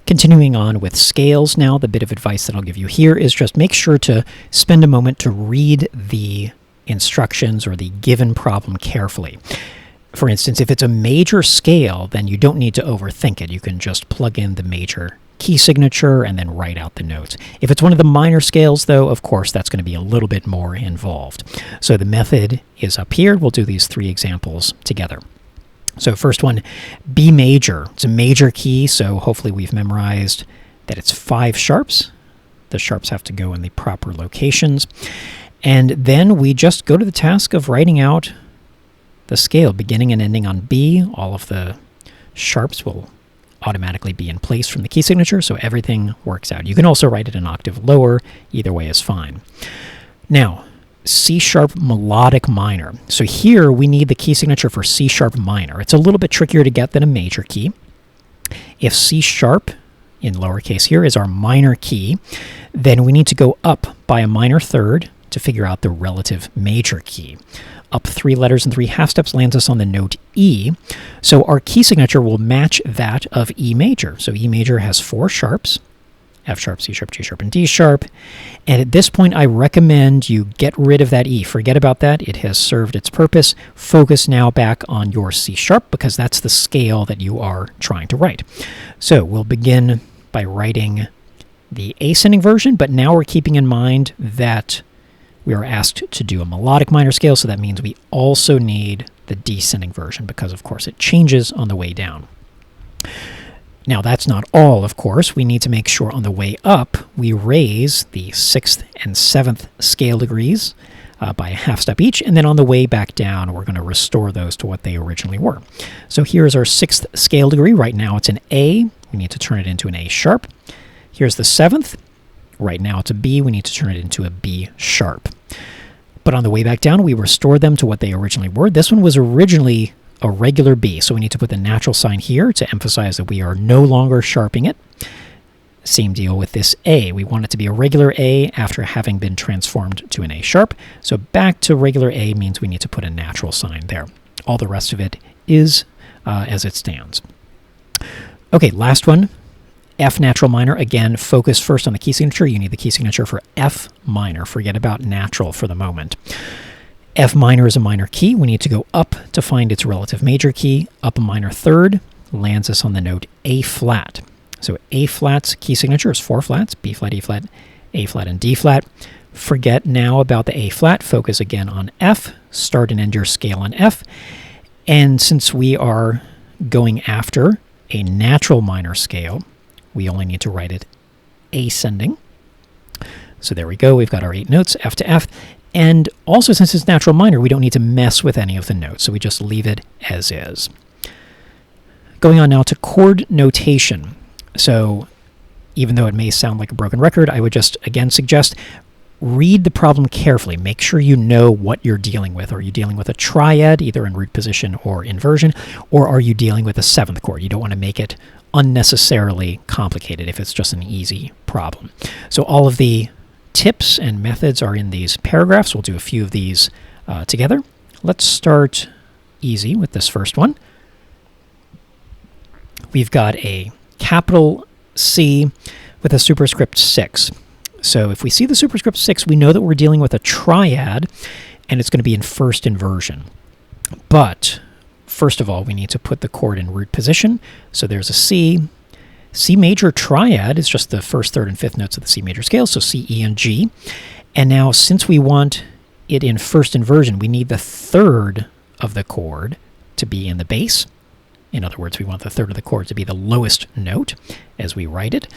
Continuing on with scales now, the bit of advice that I'll give you here is just make sure to spend a moment to read the instructions or the given problem carefully. For instance, if it's a major scale, then you don't need to overthink it. You can just plug in the major key signature and then write out the notes. If it's one of the minor scales, though, of course, that's going to be a little bit more involved. So the method is up here. We'll do these 3 examples together. So first one, B major. It's a major key, so hopefully we've memorized that it's 5 sharps. The sharps have to go in the proper locations. And then we just go to the task of writing out the scale, beginning and ending on B. All of the sharps will automatically be in place from the key signature, so everything works out. You can also write it an octave lower. Either way is fine. Now, C sharp melodic minor. So here we need the key signature for C sharp minor. It's a little bit trickier to get than a major key. If C sharp, in lowercase here, is our minor key, then we need to go up by a minor third to figure out the relative major key. Up 3 letters and 3 half steps lands us on the note E. So our key signature will match that of E major. So E major has 4 sharps, F sharp, C sharp, G sharp, and D sharp. And at this point, I recommend you get rid of that E. Forget about that. It has served its purpose. Focus now back on your C sharp because that's the scale that you are trying to write. So we'll begin by writing the ascending version, but now we're keeping in mind that we are asked to do a melodic minor scale, so that means we also need the descending version because, of course, it changes on the way down. Now, that's not all, of course. We need to make sure on the way up we raise the 6th and 7th scale degrees by a half step each, and then on the way back down, we're going to restore those to what they originally were. So here's our 6th scale degree. Right now it's an A. We need to turn it into an A sharp. Here's the 7th. Right now it's a B. We need to turn it into a B sharp. But on the way back down, we restore them to what they originally were. This one was originally a regular B, so we need to put the natural sign here to emphasize that we are no longer sharping it. Same deal with this A. We want it to be a regular A after having been transformed to an A sharp. So back to regular A means we need to put a natural sign there. All the rest of it is as it stands. Okay, last one. F natural minor. Again, focus first on the key signature. You need the key signature for F minor. Forget about natural for the moment. F minor is a minor key. We need to go up to find its relative major key. Up a minor third lands us on the note A flat. So A flat's key signature is 4 flats, B flat, E flat, A flat, and D flat. Forget now about the A flat. Focus again on F. Start and end your scale on F. And since we are going after a natural minor scale, we only need to write it ascending. So there we go. We've got our 8 notes, F to F. And also, since it's natural minor, we don't need to mess with any of the notes. So we just leave it as is. Going on now to chord notation. So even though it may sound like a broken record, I would just, again, suggest read the problem carefully. Make sure you know what you're dealing with. Are you dealing with a triad, either in root position or inversion, or are you dealing with a 7th chord? You don't want to make it unnecessarily complicated if it's just an easy problem. So all of the tips and methods are in these paragraphs. We'll do a few of these together. Let's start easy with this first one. We've got a capital C with a superscript 6. So if we see the superscript 6, we know that we're dealing with a triad, and it's going to be in first inversion. But first of all, we need to put the chord in root position. So there's a C. C major triad is just the first, third, and fifth notes of the C major scale, so C, E, and G. And now, since we want it in first inversion, we need the third of the chord to be in the bass. In other words, we want the third of the chord to be the lowest note as we write it.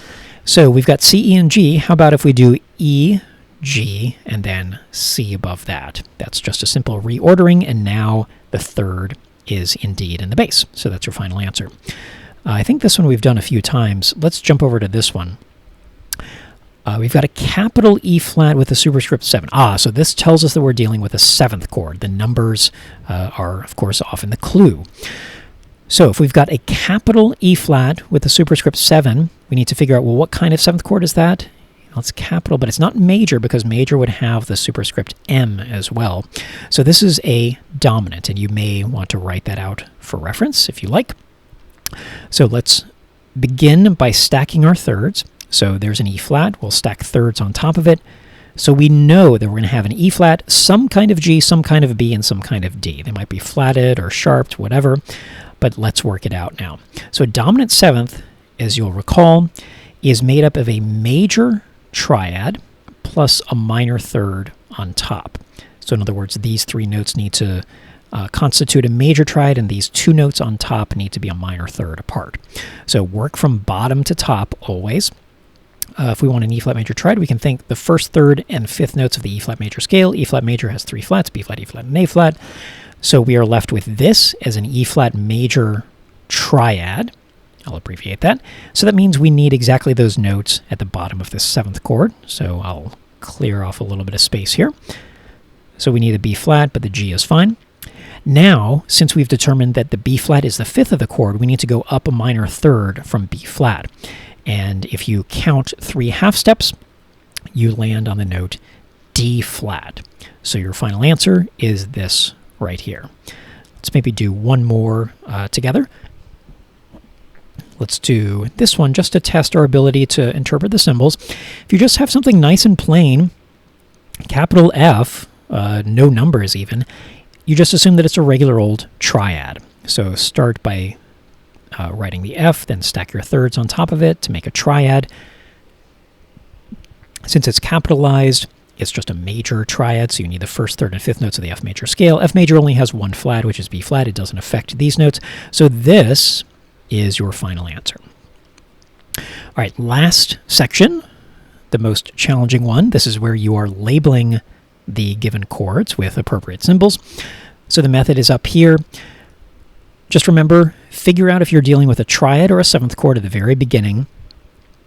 So we've got C, E, and G. How about if we do E, G, and then C above that? That's just a simple reordering, and now the third is indeed in the bass. So that's your final answer. I think this one we've done a few times. Let's jump over to this one. We've got a capital E flat with a superscript 7. So this tells us that we're dealing with a 7th chord. The numbers are, of course, often the clue. So if we've got a capital E flat with a superscript 7, we need to figure out, well, what kind of 7th chord is that? Well, it's capital, but it's not major because major would have the superscript M as well. So this is a dominant, and you may want to write that out for reference if you like. So let's begin by stacking our thirds. So there's an E flat. We'll stack thirds on top of it. So we know that we're going to have an E flat, some kind of G, some kind of B, and some kind of D. They might be flatted or sharped, whatever, but let's work it out now. So a dominant seventh, as you'll recall, is made up of a major triad plus a minor third on top. So in other words, these three notes need to constitute a major triad, and these two notes on top need to be a minor third apart. So work from bottom to top always. If we want an E flat major triad, we can think the first, third, and fifth notes of the E flat major scale. E flat major has three flats, B flat, E flat, and A flat. So we are left with this as an E flat major triad. I'll abbreviate that. So that means we need exactly those notes at the bottom of this seventh chord. So I'll clear off a little bit of space here. So we need a B flat, but the G is fine. Now, since we've determined that the B flat is the fifth of the chord, we need to go up a minor third from B flat. And if you count 3 half steps, you land on the note D flat. So your final answer is this right here. Let's maybe do one more together. Let's do this one just to test our ability to interpret the symbols. If you just have something nice and plain, capital F, no numbers even, you just assume that it's a regular old triad. So start by writing the F, then stack your thirds on top of it to make a triad. Since it's capitalized, it's just a major triad, so you need the first, third, and fifth notes of the F major scale. F major only has one flat, which is B flat. It doesn't affect these notes. So this is your final answer. All right, last section, the most challenging one. This is where you are labeling the given chords with appropriate symbols. So the method is up here. Just remember, figure out if you're dealing with a triad or a seventh chord at the very beginning.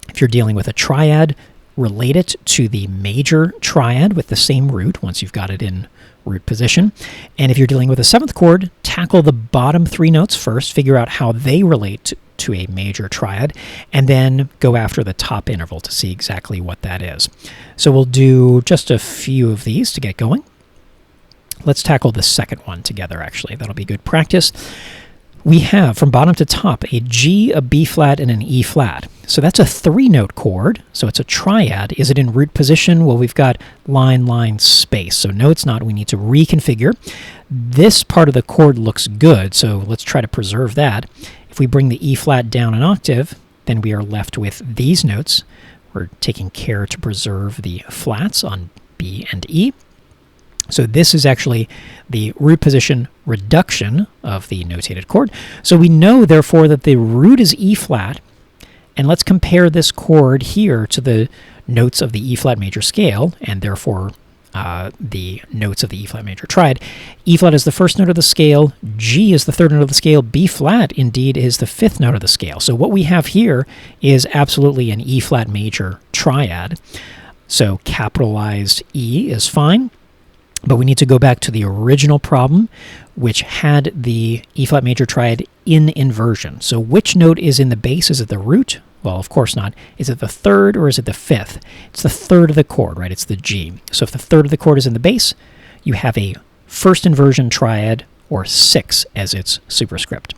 If you're dealing with a triad, relate it to the major triad with the same root once you've got it in root position. And if you're dealing with a seventh chord, tackle the bottom 3 notes first, figure out how they relate to a major triad, and then go after the top interval to see exactly what that is. So we'll do just a few of these to get going. Let's tackle the second one together, actually. That'll be good practice. We have, from bottom to top, a G, a B flat, and an E flat. So that's a 3-note chord, so it's a triad. Is it in root position? Well, we've got line, line, space. So no, it's not. We need to reconfigure. This part of the chord looks good, so let's try to preserve that. If we bring the E flat down an octave, then we are left with these notes. We're taking care to preserve the flats on B and E. So this is actually the root position reduction of the notated chord. So we know, therefore, that the root is E flat, and let's compare this chord here to the notes of the E flat major scale, and therefore the notes of the E flat major triad. E flat is the first note of the scale, G is the third note of the scale, B flat indeed is the fifth note of the scale. So what we have here is absolutely an E flat major triad. So capitalized E is fine. But we need to go back to the original problem, which had the E flat major triad in inversion. So which note is in the bass? Is it the root? Well, of course not. Is it the third or is it the fifth? It's the third of the chord, right? It's the G. So if the third of the chord is in the bass, you have a first inversion triad, or 6 as its superscript.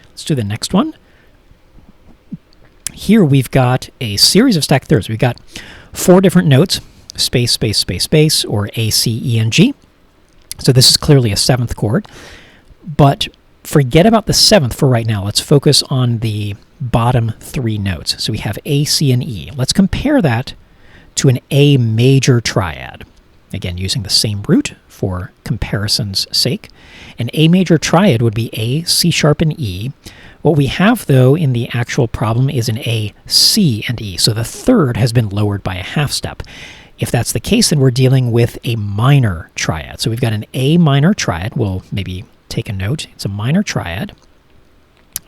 Let's do the next one. Here we've got a series of stacked thirds. We've got 4 different notes. Space, space, space, space, or A, C, E, and G. So this is clearly a 7th chord. But forget about the 7th for right now. Let's focus on the bottom 3 notes. So we have A, C, and E. Let's compare that to an A major triad. Again, using the same root for comparison's sake. An A major triad would be A, C sharp, and E. What we have, though, in the actual problem is an A, C, and E. So the third has been lowered by a half step. If that's the case, then we're dealing with a minor triad. So we've got an A minor triad. We'll maybe take a note. It's a minor triad.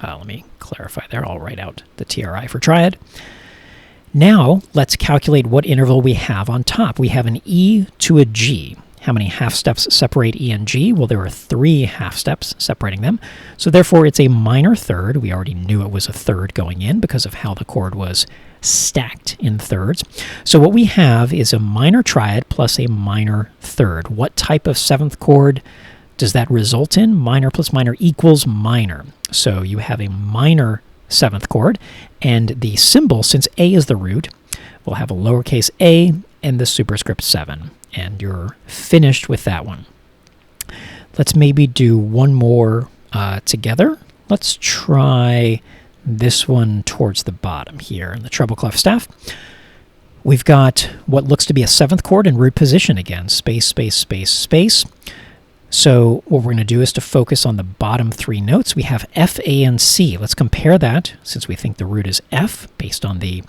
Let me clarify there. I'll write out the TRI for triad. Now, let's calculate what interval we have on top. We have an E to a G. How many half steps separate E and G? Well, there are 3 half steps separating them. So therefore, it's a minor third. We already knew it was a third going in because of how the chord was stacked in thirds. So what we have is a minor triad plus a minor third. What type of 7th chord does that result in? Minor plus minor equals minor. So you have a minor 7th chord. And the symbol, since A is the root, we'll have a lowercase a and the superscript 7. And you're finished with that one. Let's maybe do one more together. Let's try this one towards the bottom here in the treble clef staff. We've got what looks to be a 7th chord in root position again, space, space, space, space. So what we're going to do is to focus on the bottom 3 notes. We have F, A, and C. Let's compare that, since we think the root is F, based on the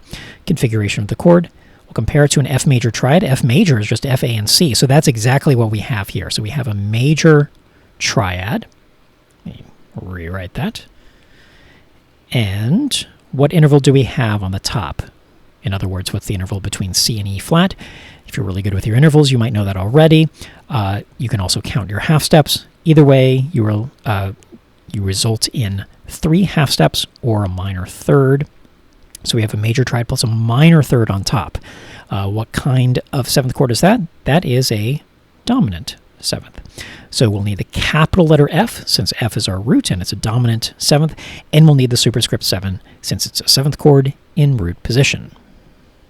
configuration of the chord. We'll compare it to an F major triad. F major is just F, A, and C. So that's exactly what we have here. So we have a major triad. Let me rewrite that. And what interval do we have on the top? In other words, what's the interval between C and E flat? If you're really good with your intervals, you might know that already. You can also count your half steps. Either way, you result in 3 half steps or a minor third. So we have a major triad plus a minor third on top. What kind of 7th chord is that? That is a dominant 7th. So we'll need the capital letter F, since F is our root and it's a dominant 7th, and we'll need the superscript 7, since it's a 7th chord in root position.